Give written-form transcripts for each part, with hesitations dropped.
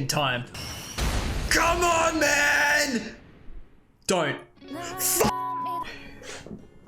time. Come on, man! Don't.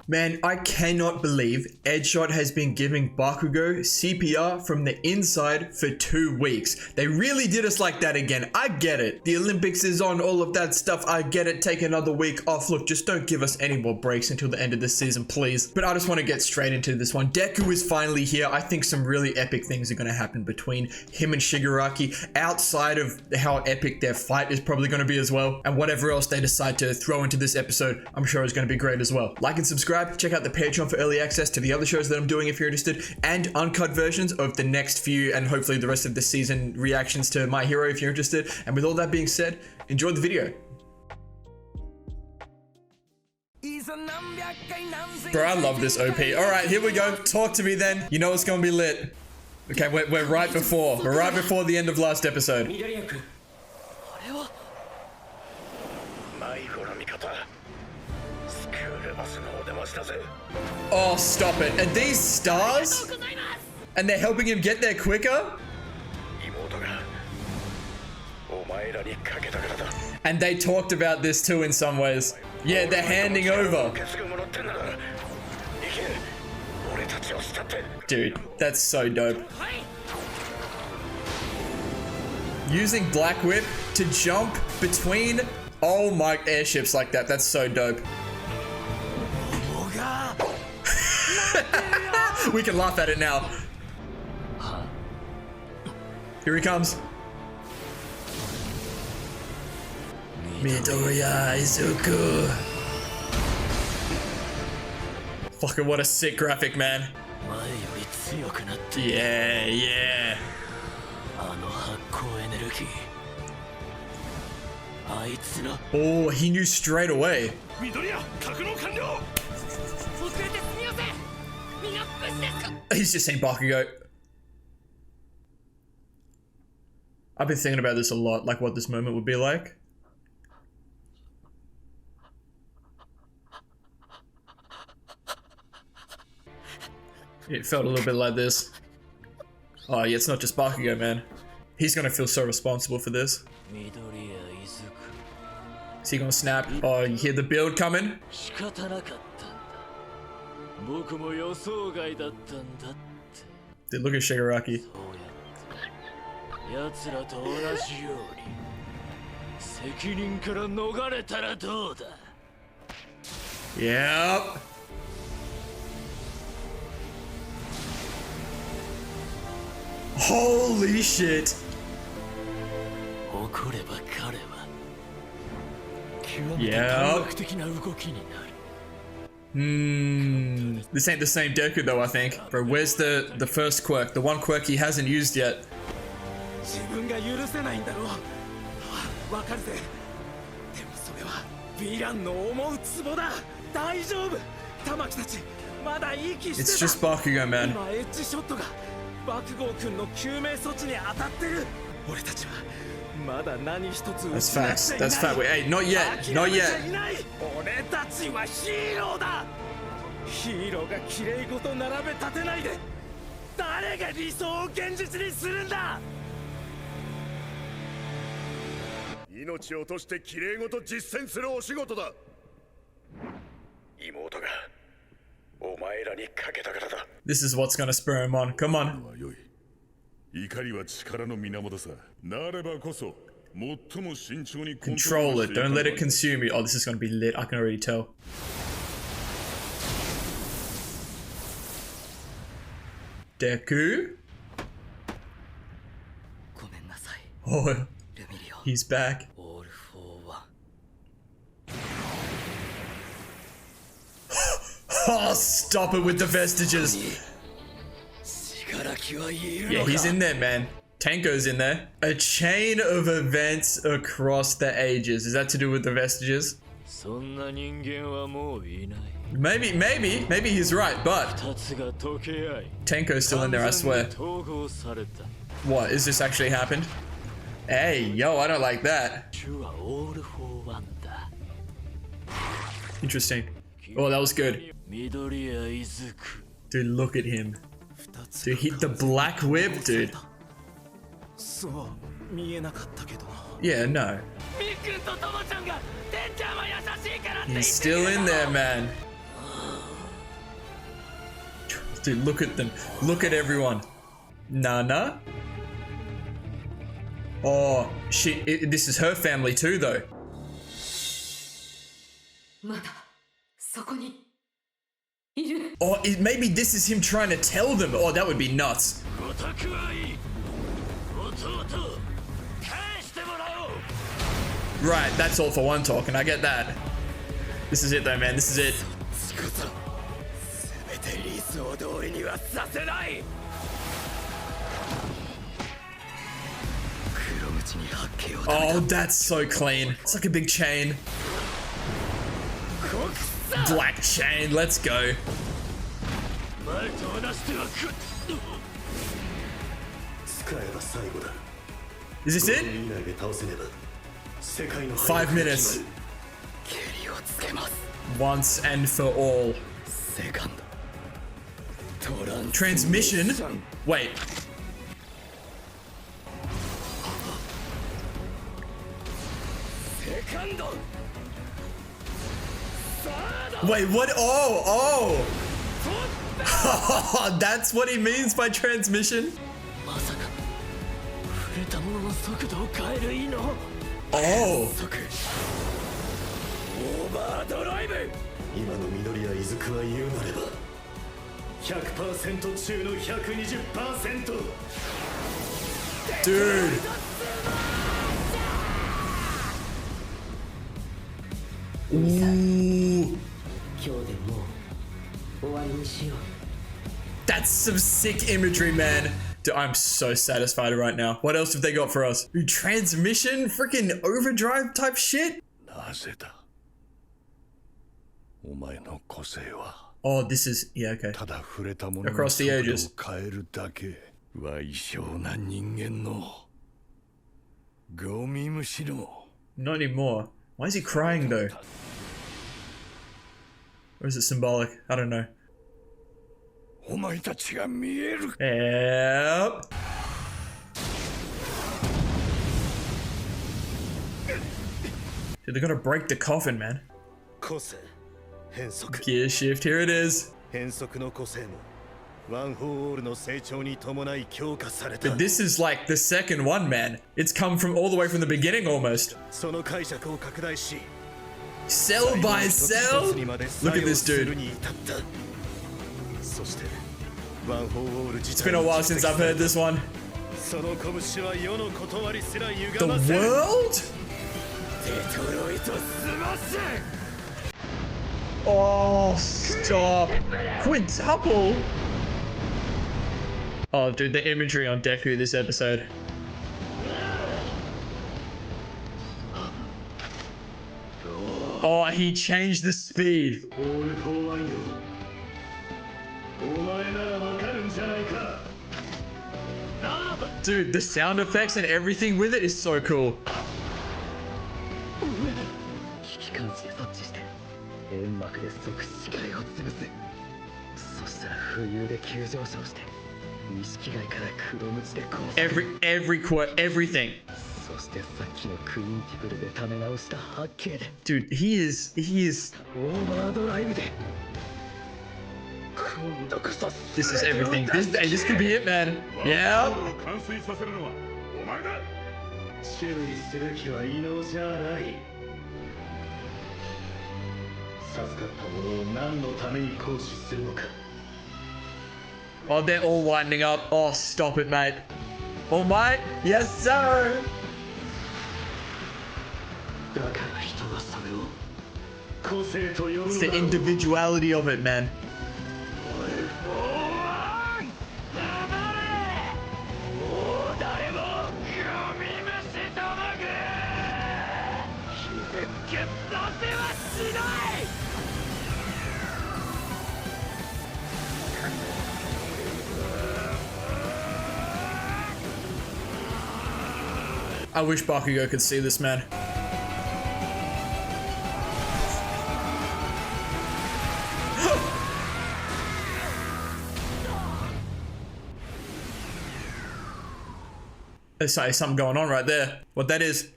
Man, I cannot believe Edgeshot has been giving Bakugo CPR from the inside for 2 weeks. They really did us like that again. I get it. The Olympics is on, all of that stuff. I get it. Take another week off. Look, just don't give us any more breaks until the end of the season, please. But I just want to get straight into this one. Deku is finally here. I think some really epic things are going to happen between him and Shigaraki, outside of how epic their fight is probably going to be as well. And whatever else they decide to throw into this episode, I'm sure is going to be great as well. Like and subscribe. Check out the Patreon for early access to the other shows that I'm doing if you're interested, and uncut versions of the next few and hopefully the rest of the season reactions to My Hero if you're interested. And with all that being said, enjoy the video. Bro, I love this OP. Alright, here we go. Talk to me then. You know it's gonna be lit. Okay, we're right before. We're right before the end of last episode. Oh, stop it. And these stars? And they're helping him get there quicker? And they talked about this too in some ways. Yeah, they're handing over. Dude, that's so dope. Using Black Whip to jump between, oh my, airships like that. That's so dope. We can laugh at it now. Here he comes. Midoriya Izuku. Fucking what a sick graphic, man. Yeah, yeah. Oh, he knew straight away. He's just saying Bakugo. I've been thinking about this a lot, like what this moment would be like. It felt a little bit like this. Oh yeah, it's not just Bakugo, man. He's gonna feel so responsible for this. Is he gonna snap? Oh, you hear the build coming? Dude, look at Shigaraki. Yep. Holy shit. Yep. This ain't the same Deku though, I think. Bro, where's the first quirk? The one quirk he hasn't used yet. It's just Bakugo, man. That's facts. That's fact. Wait, hey, not yet. Not yet. This is what's gonna spur him on. Come on. Control it. Don't let it consume you. Oh, this is gonna be lit. I can already tell. Deku? Oh, he's back. Oh, stop it with the vestiges. Yeah, he's in there, man. Tenko's in there. A chain of events across the ages. Is that to do with the vestiges? Maybe he's right, but Tenko's still in there, I swear. What, is this actually happened? Hey, yo, I don't like that. Interesting. Oh, that was good. Dude, look at him. Dude, hit the Black Whip, dude. Yeah, no. He's still in there, man. Dude, look at them. Look at everyone. Nana? Oh, this is her family too, though. Oh, maybe this is him trying to tell them. Oh, that would be nuts. Right, that's all for one talk, and I get that. This is it though, man. This is it. Oh, that's so clean. It's like a big chain. Black chain, let's go. Is this it? 5 minutes. Once and for all. Transmission? Wait. Wait, what? Oh! That's what he means by transmission? Oh! Dude! Ooh. That's some sick imagery, man. Dude, I'm so satisfied right now. What else have they got for us? Transmission? Freaking overdrive type shit? Oh, this is... yeah, okay. Across the ages. Not anymore. Why is he crying though? Or is it symbolic? I don't know. Yep. Dude, they gotta break the coffin, man. Gear shift, here it is. But this is like the second one, man. It's come from all the way from the beginning almost. Cell by cell? Look at this dude. It's been a while since I've heard this one. The world? Oh, stop. Quintuple? Oh, dude, the imagery on Deku this episode. Oh, he changed the speed. Dude, the sound effects and everything with it is so cool. Everything. Dude, he is. This is everything. This could be it, man. Yeah. Oh, they're all winding up. Oh, stop it, mate. All might? Yes, sir. It's the individuality of it, man. I wish Bakugo could see this, man. There's something going on right there. What that is?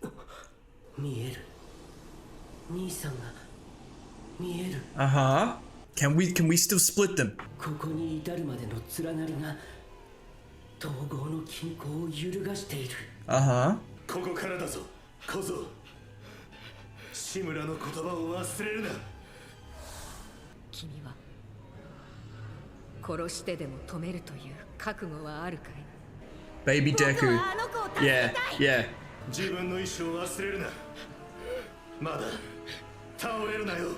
Uh-huh. Can we still split them? Uh-huh. ここからだぞ、小僧。志村の言葉を忘れるな。君は殺してでも止めるという覚悟はあるかい? Baby Deku. Yeah, yeah. 自分の意志を忘れるな。まだ倒れるなよ。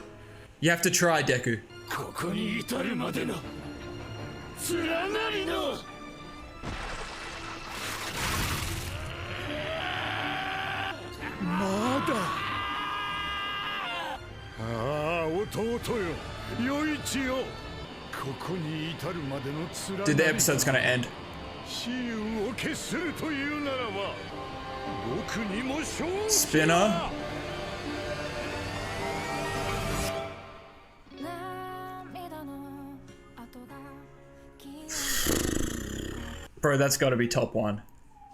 You have to try, Deku. ここに至るまでの連なりの。まだ。ああ、弟よ、余一よ。ここに至るまでの連なり。Dude, the episode's gonna end. 雌雄を決するというならば、僕にも勝負。Spinner. Bro, that's gotta be top one.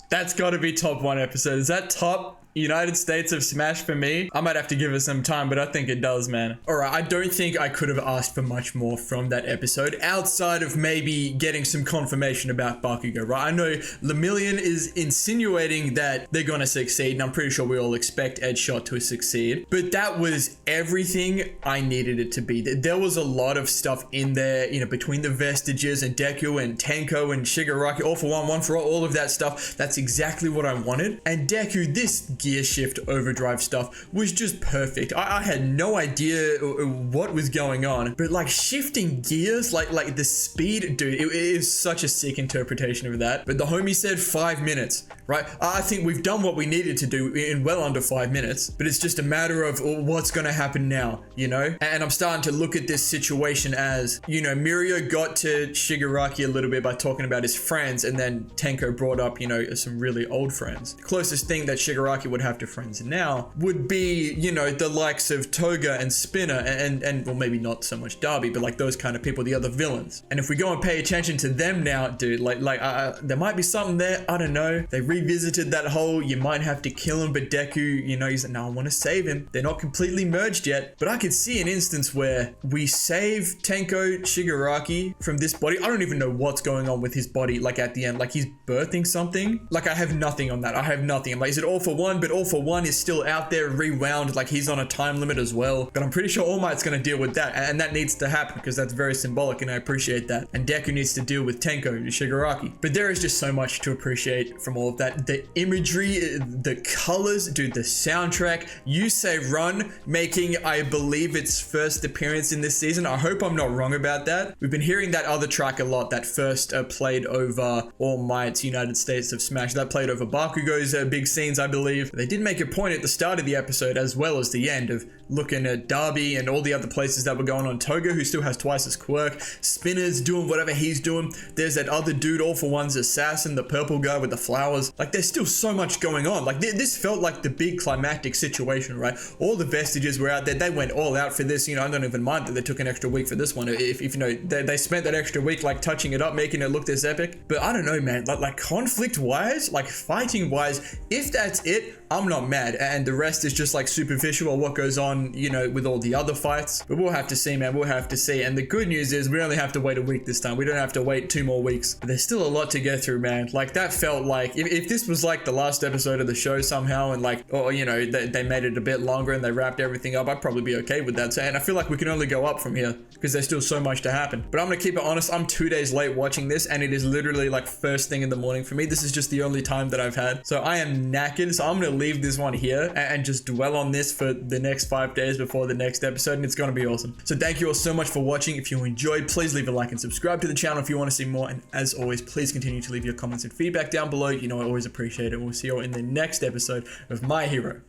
That's gotta be top one episode. Is that top United States of Smash for me? I might have to give it some time, but I think it does, man. Alright, I don't think I could have asked for much more from that episode, outside of maybe getting some confirmation about Bakugo, right? I know Lemillion is insinuating that they're gonna succeed, and I'm pretty sure we all expect Edgeshot to succeed, but that was everything I needed it to be. There was a lot of stuff in there, you know, between the Vestiges and Deku and Tenko and Shigaraki, all for one for all of that stuff. That's exactly what I wanted. And Deku, this gear shift overdrive stuff was just perfect. I had no idea what was going on, but like shifting gears, like the speed, dude, it is such a sick interpretation of that. But the homie said 5 minutes, right? I think we've done what we needed to do in well under 5 minutes, but it's just a matter of what's going to happen now, you know? And I'm starting to look at this situation as, you know, Mirio got to Shigaraki a little bit by talking about his friends, and then Tenko brought up, you know, some really old friends. The closest thing that Shigaraki would have to friends now would be, you know, the likes of Toga and Spinner and well, maybe not so much Darby, but like those kind of people, the other villains. And if we go and pay attention to them now, dude, there might be something there. I don't know. They revisited that whole, you might have to kill him, but Deku, you know, he's like, no, I want to save him. They're not completely merged yet, but I could see an instance where we save Tenko Shigaraki from this body. I don't even know what's going on with his body, like at the end, like he's birthing something. Like I have nothing on that. I have nothing. I'm like, is it all for one? But all for one is still out there rewound, like he's on a time limit as well. But I'm pretty sure All Might's gonna deal with that, and that needs to happen because that's very symbolic, and I appreciate that. And Deku needs to deal with Tenko Shigaraki. But there is just so much to appreciate from all of that. The imagery, the colors, dude, the soundtrack. You Say Run making, I believe, its first appearance in this season. I hope I'm not wrong about that. We've been hearing that other track a lot, that first played over All Might's United States of Smash. That played over Bakugo's big scenes, I believe. They did make a point at the start of the episode as well as the end of looking at Darby and all the other places that were going on. Toga, who still has twice his quirk. Spinner's doing whatever he's doing. There's that other dude, All for One's assassin, the purple guy with the flowers. Like, there's still so much going on. Like, this felt like the big climactic situation, right? All the Vestiges were out there. They went all out for this. You know, I don't even mind that they took an extra week for this one. If you know, they spent that extra week, like, touching it up, making it look this epic. But I don't know, man. Like conflict-wise, like, fighting-wise, if that's it, I'm not mad. And the rest is just, like, superficial what goes on, you know, with all the other fights. But we'll have to see, man. We'll have to see. And the good news is we only have to wait a week this time. We don't have to wait 2 more weeks. But there's still a lot to go through, man. Like, that felt like, if this was like the last episode of the show somehow, and like, or, you know, they made it a bit longer and they wrapped everything up, I'd probably be okay with that. So, and I feel like we can only go up from here because there's still so much to happen. But I'm gonna keep it honest. I'm 2 days late watching this, and it is literally like first thing in the morning for me. This is just the only time that I've had. So I am knackered. So I'm gonna leave this one here and just dwell on this for the next 5 days before the next episode, and it's gonna be awesome. So thank you all so much for watching. If you enjoyed, please leave a like and subscribe to the channel if you want to see more. And as always, please continue to leave your comments and feedback down below. You know, I always appreciate it. We'll see you all in the next episode of My Hero